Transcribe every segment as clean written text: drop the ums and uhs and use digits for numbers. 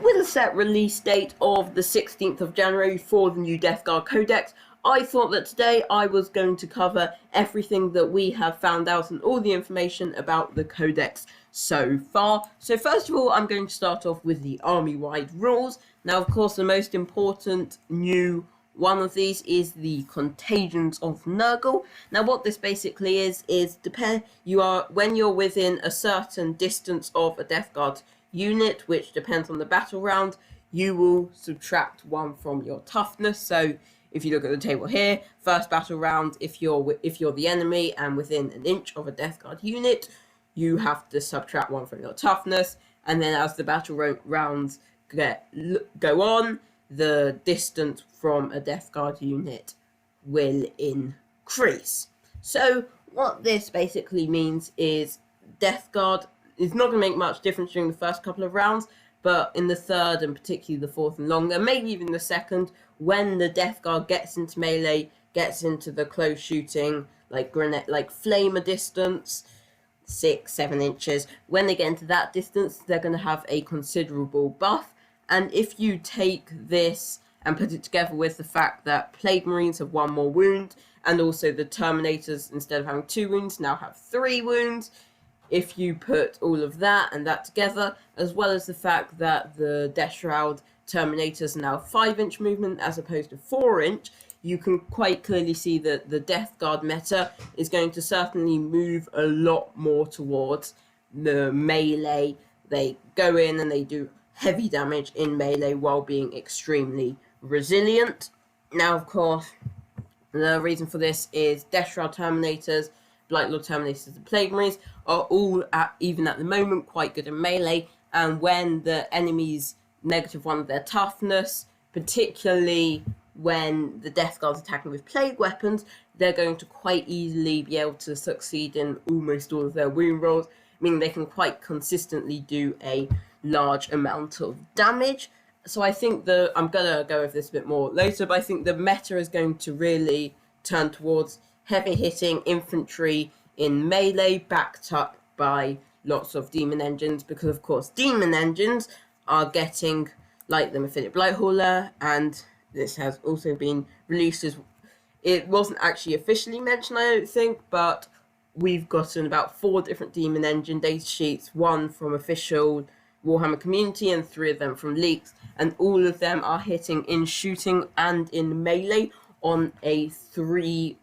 with a set release date of the 16th of January for the new Death Guard Codex, I thought that today I was going to cover everything that we have found out and all the information about the Codex so far. So first of all, I'm going to start off with the army-wide rules. Now, of course, the most important new one of these is the Contagions of Nurgle. Now, what this basically is when you're within a certain distance of a Death Guard unit, which depends on the battle round, you will subtract 1 from your toughness. So if you look at the table here, first battle round, if you're the enemy and within an inch of a Death Guard unit, you have to subtract 1 from your toughness. And then as the battle rounds go on, the distance from a Death Guard unit will increase. So what this basically means is Death Guard is not going to make much difference during the first couple of rounds, but in the third and particularly the fourth and longer, maybe even the second, when the Death Guard gets into melee, gets into the close shooting, like flamer distance, 6-7 inches, when they get into that distance, they're going to have a considerable buff. And if you take this and put it together with the fact that Plague Marines have 1 more wound, and also the Terminators, instead of having 2 wounds, now have 3 wounds, if you put all of that and that together, as well as the fact that the Death Shroud Terminators are now 5-inch movement as opposed to 4-inch, you can quite clearly see that the Death Guard meta is going to certainly move a lot more towards the melee. They go in and they do heavy damage in melee while being extremely resilient. Now, of course, the reason for this is Death Shroud Terminators, Blightlord Terminators and Plague Marines are all, even at the moment, quite good in melee, and when the enemy's -1 of their toughness, particularly when the Death Guard's attacking with plague weapons, they're going to quite easily be able to succeed in almost all of their wound rolls, meaning they can quite consistently do a large amount of damage. So I think I'm going to go over this a bit more later, but I think the meta is going to really turn towards heavy hitting infantry in melee, backed up by lots of demon engines, because of course demon engines are getting, like the Mephitic Blighthauler, and this has also been released as, it wasn't actually officially mentioned, I don't think, but we've gotten about 4 different demon engine data sheets, 1 from official Warhammer community and 3 of them from leaks, and all of them are hitting in shooting and in melee on a 3+.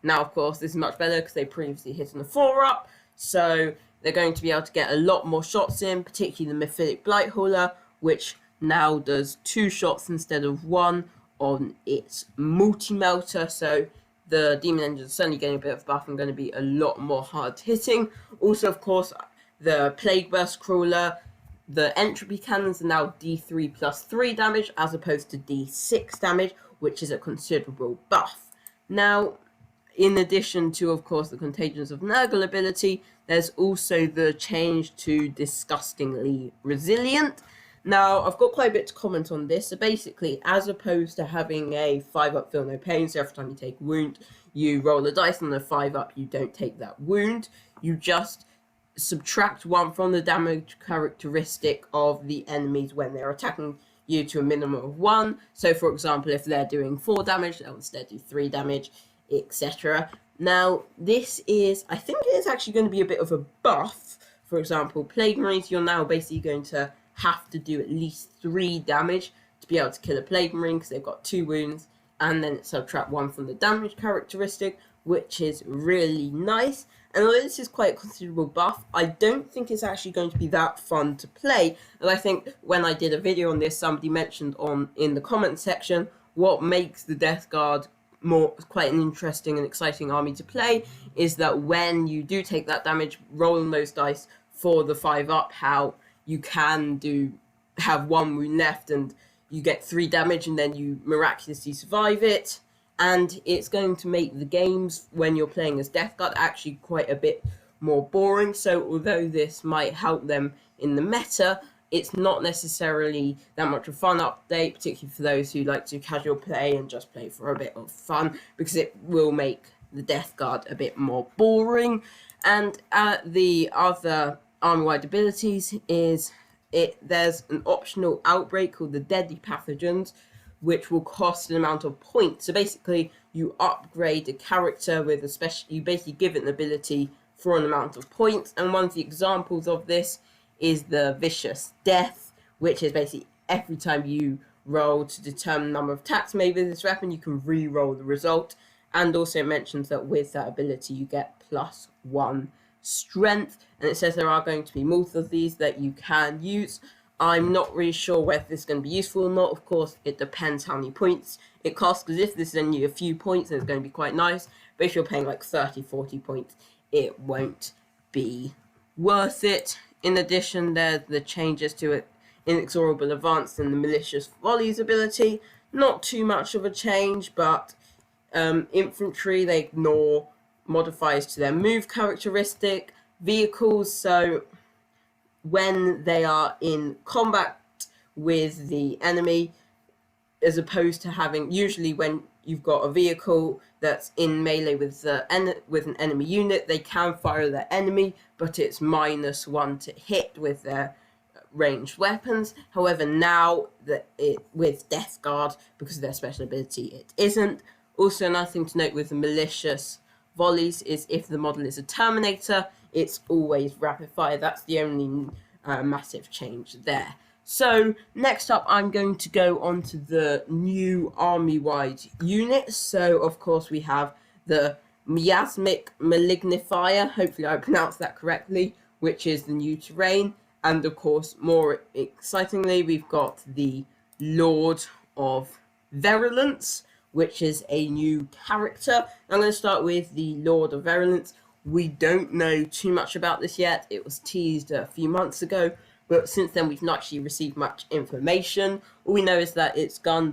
Now, of course, this is much better because they previously hit on a 4-up, so they're going to be able to get a lot more shots in, particularly the Mephitic Blighthauler, which now does 2 shots instead of 1 on its multi-melter, so the demon engine is certainly getting a bit of buff and going to be a lot more hard hitting. Also, of course, the Plague Burst Crawler, the Entropy Cannons are now D3 plus 3 damage as opposed to D6 damage, which is a considerable buff. Now, in addition to, of course, the Contagions of Nurgle ability, there's also the change to Disgustingly Resilient. Now, I've got quite a bit to comment on this. So basically, as opposed to having a 5-up feel no pain, so every time you take a wound, you roll a dice, and on a 5-up, you don't take that wound. You just subtract 1 from the damage characteristic of the enemies when they're attacking you to a minimum of 1. So, for example, if they're doing 4 damage, they'll instead do 3 damage, etc. Now, this is, I think it is actually going to be a bit of a buff. For example, Plague Marines, you're now basically going to have to do at least 3 damage to be able to kill a Plague Marine because they've got 2 wounds, and then subtract 1 from the damage characteristic, which is really nice. And although this is quite a considerable buff, I don't think it's actually going to be that fun to play. And I think when I did a video on this, somebody mentioned in the comment section what makes the Death Guard quite an interesting and exciting army to play is that when you do take that damage, rolling those dice for the 5-up, how you can have 1 wound left and you get 3 damage and then you miraculously survive it. And it's going to make the games when you're playing as Death Guard actually quite a bit more boring. So although this might help them in the meta, it's not necessarily that much of a fun update, particularly for those who like to casual play and just play for a bit of fun, because it will make the Death Guard a bit more boring. And the other army-wide abilities is there's an optional outbreak called the deadly pathogens, which will cost an amount of points. So basically, you upgrade a character with a special. You basically give it an ability for an amount of points, and one of the examples of this is the vicious death, which is basically every time you roll to determine the number of attacks made with this weapon, you can re-roll the result. And also mentions that with that ability, you get +1 strength, and it says there are going to be multiple of these that you can use. I'm not really sure whether this is going to be useful or not. Of course, it depends how many points it costs, because if this is only a few points, then it's going to be quite nice. But if you're paying like 30-40 points, it won't be worth it. In addition, there's the changes to it. Inexorable Advance and the Malicious Volleys ability. Not too much of a change, but Infantry, they ignore modifiers to their move characteristic. Vehicles, so when they are in combat with the enemy, as opposed to having, usually when you've got a vehicle that's in melee with an enemy unit, they can fire at their enemy, but it's -1 to hit with their ranged weapons. However, now that with Death Guard, because of their special ability, it isn't. Also, another thing to note with the Malicious Volleys is if the model is a Terminator, it's always rapid fire. That's the only massive change there. So next up, I'm going to go on to the new army-wide units. So of course we have the Miasmic Malignifier, hopefully I pronounced that correctly, which is the new terrain. And of course, more excitingly, we've got the Lord of Virulence, which is a new character. I'm going to start with the Lord of Virulence. We don't know too much about this yet. It was teased a few months ago, but since then we've not actually received much information. All we know is that its gun,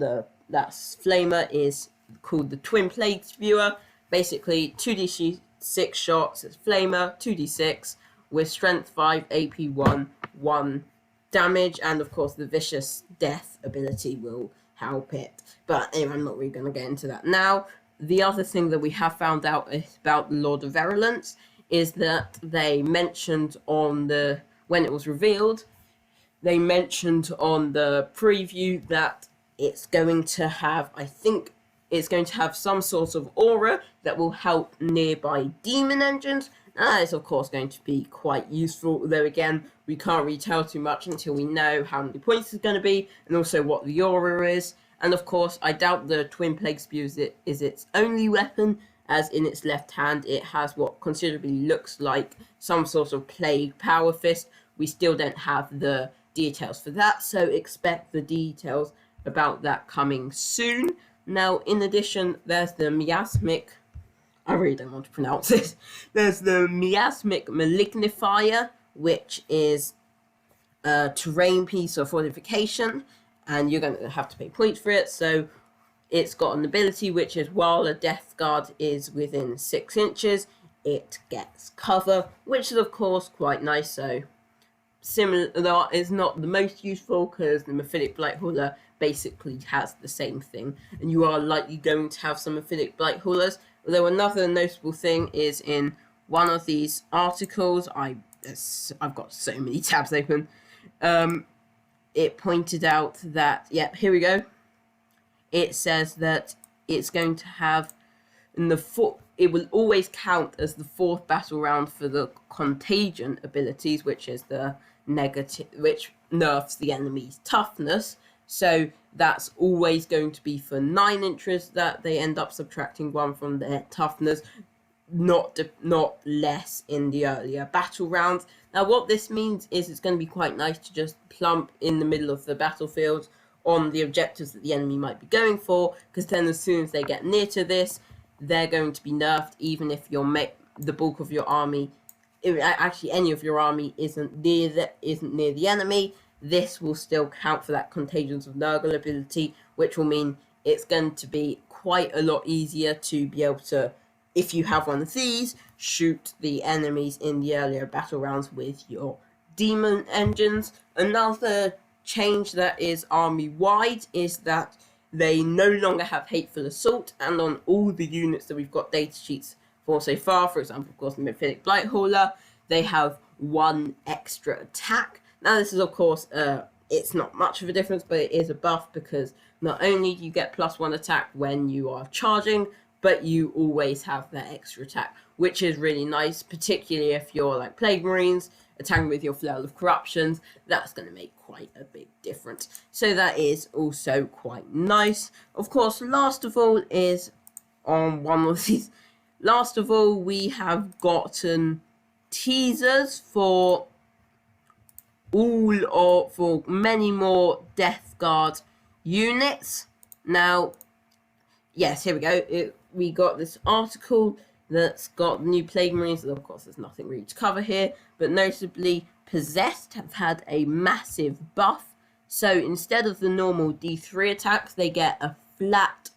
that's Flamer, is called the Twin Plague Spewer. Basically, 2d6 shots as Flamer, 2d6, with Strength 5, AP 1, 1 damage, and of course the Vicious Death ability will help it. But anyway, I'm not really going to get into that now. The other thing that we have found out about the Lord of Virulence is that they mentioned when it was revealed, they mentioned on the preview that it's going to have, I think it's going to have some sort of aura that will help nearby demon engines. That is of course going to be quite useful, although again, we can't really tell too much until we know how many points it's going to be, and also what the aura is. And of course, I doubt the Twin Plague Spear is its only weapon, as in its left hand it has what considerably looks like some sort of plague power fist. We still don't have the details for that, so expect the details about that coming soon. Now, in addition, there's the Miasmic, I really don't want to pronounce it, there's the Miasmic Malignifier, which is a terrain piece or fortification, and you're going to have to pay points for it. So it's got an ability which is while a Death Guard is within 6 inches, it gets cover, which is of course quite nice. So similar, though it's not the most useful, because the Mephitic Blighthauler basically has the same thing, and you are likely going to have some Mephitic Blighthauler's. Although another notable thing is in one of these articles, I've got so many tabs open, it pointed out that, yep, here we go. It says that it's going to have, it will always count as the 4th battle round for the Contagion abilities, which is the negative, which nerfs the enemy's toughness. So that's always going to be for 9 inches that they end up subtracting 1 from their toughness, not less in the earlier battle rounds. Now what this means is it's going to be quite nice to just plump in the middle of the battlefield on the objectives that the enemy might be going for, because then as soon as they get near to this, they're going to be nerfed, even if the bulk of your army, actually any of your army isn't near the enemy. This will still count for that Contagions of Nurgle ability, which will mean it's going to be quite a lot easier to be able to, if you have one of these, shoot the enemies in the earlier battle rounds with your demon engines. Another change that is army-wide is that they no longer have Hateful Assault, and on all the units that we've got data sheets for so far, for example, of course, the Mephitic Blighthauler, they have 1 extra attack. Now this is of course, it's not much of a difference, but it is a buff because not only do you get +1 attack when you are charging, but you always have that extra attack, which is really nice, particularly if you're like Plague Marines, attacking with your Flail of Corruptions. That's going to make quite a big difference. So that is also quite nice. Of course, last of all is on one of these. Last of all, we have gotten teasers for many more Death Guard units. Now, yes, here we go. We got this article that's got new Plague Marines, and of course there's nothing really to cover here, but notably Possessed have had a massive buff. So instead of the normal D3 attacks, they get a flat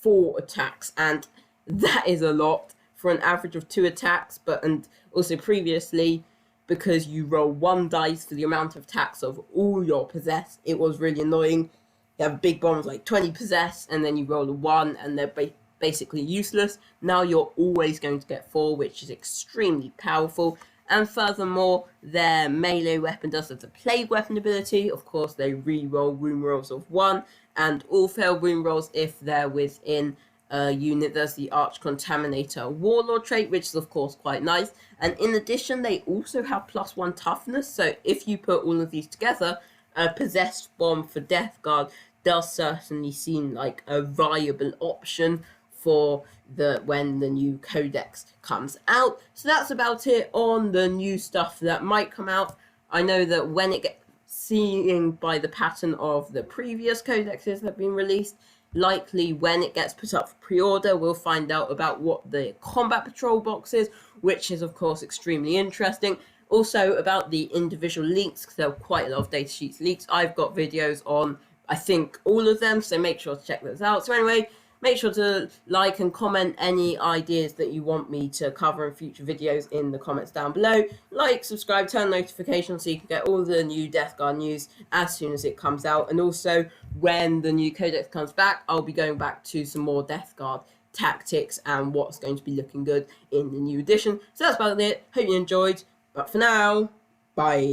4 attacks, and that is a lot for an average of 2 attacks. And also previously, because you roll 1 dice for the amount of attacks of all your Possessed, it was really annoying. You have big bombs like 20 Possessed, and then you roll a 1, and they're basically useless. Now you're always going to get 4, which is extremely powerful. And furthermore, their melee weapon does have the Plague Weapon ability. Of course, they re-roll wound rolls of 1, and all fail wound rolls if they're within a unit. There's the Arch Contaminator Warlord trait, which is of course quite nice. And in addition, they also have +1 toughness. So if you put all of these together, a Possessed Bomb for Death Guard does certainly seem like a viable option for when the new codex comes out. So that's about it on the new stuff that might come out. I know that when it gets seeing by the pattern of the previous codexes that have been released, likely when it gets put up for pre-order, we'll find out about what the combat patrol box is, which is of course extremely interesting. Also about the individual leaks, because there are quite a lot of datasheets leaks. I've got videos on, I think, all of them, so make sure to check those out. So anyway, make sure to like and comment any ideas that you want me to cover in future videos in the comments down below. Like, subscribe, turn notifications so you can get all the new Death Guard news as soon as it comes out. And also, when the new codex comes back, I'll be going back to some more Death Guard tactics and what's going to be looking good in the new edition. So that's about it. Hope you enjoyed. But for now, bye.